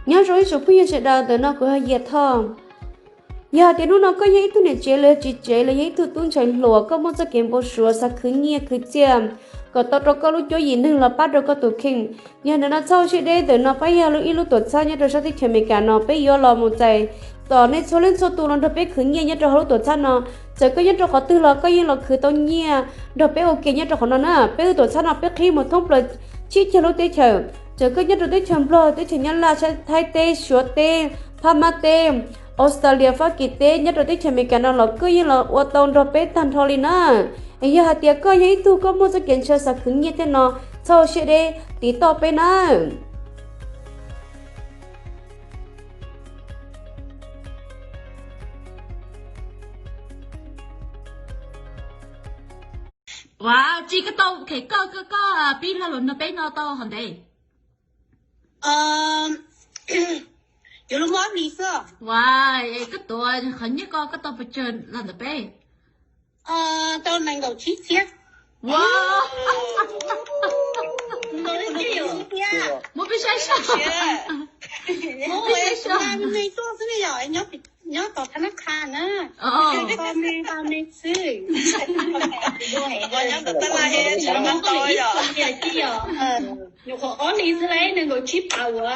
nhớ rồi số bây giờ sẽ đào từ nó của hai giờ thòng giờ thì nó có giấy tôi này chếเลยchỉ chế là giấy tôi tuôn chảy lúa có một cái kiện bộ sữa sa khứ nhẹ khứ chiêm có tao cho có lúc cho gì nên là bắt được có tụ kinh giờ nó sau sẽ để từ nó phải giờ lúc ít lúc tuột sau nhớ rồi sau thì chém cái nó phải giờ lo một chạy tao nên số lên số tụ nó được phải khứ nhẹ nhớ rồi lúc tuột sau nó giờ có nhớ rồi có tư là có như là khứ tao nhẹ được phải ok nhớ rồi nó nè phải tuột sau nó phải khi một thông rồi chỉ cho lúc tới chờ giờ có nhớ rồi tới chấm rồi tới chờ nhớ là sẽ thay tê sửa tê pha tê Australia phát kỳ tế nhất rồi tích chèm cái nào là cứ như là ô tô rồi bé tan thôi nè ấy giờ hạt tiệc có giấy tu có một cái kiện chơi sạc cứng như thế nào sau sẽ đi tí to bé nè wow chỉ cái tàu cái có pin là luôn nó bé nó to hẳn đấy有了毛绿色， wow cái tuổi hình như có cái tàu phải chơi là nó bé 都能够去接。 wow 我不想笑我也是啊，没做这个呀，你要到ธนาคารนะพ่อแม่ซื้อ我要到ตลาดเองมันต่อ呀有个安利是来能够去跑啊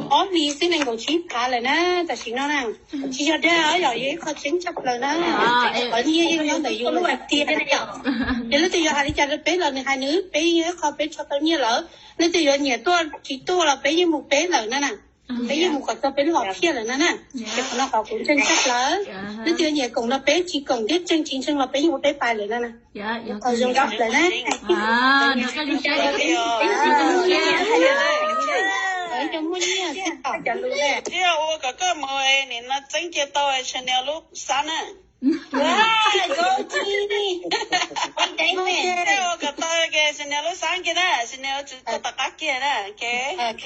安利是能够去跑了呢แต่สิ่งนั้นนะที่จะได้อย่าเยอะเขาเช็งจับเลยนะอันนี้ยังแต่อยู่แบบที่ได้เนี่ยเดี๋ยวเราจะอยู่หาที่จะเป็นเราในหานื้อเป็นเยอะเขาเป็นชอบตัวนี้เหรอแล้วจะอยู่เนี่ยตัวที่ตัวเราเป็นยังหมูเป็นเหรอนั่นน่ะbây giờ một cái bên lọt kia là nó nè, cái nó có cũng chân chắc lớn, nó chưa nhẹ cùng nó bé chỉ cùng biết chân chính chân nó bé một bé bài lại nè, còn dùng góc lại nè, nó có đi chơi ở trong mũi nha, chả luôn nè, chứ tôi có mồi nên nó tránh kia tôi cho nên lúc sáng nè. go chi đi, đấy nè, Tôi có tôi cái cho nên lúc sáng kia nè, cho nên tôi tất cả kia nè, ok. ok.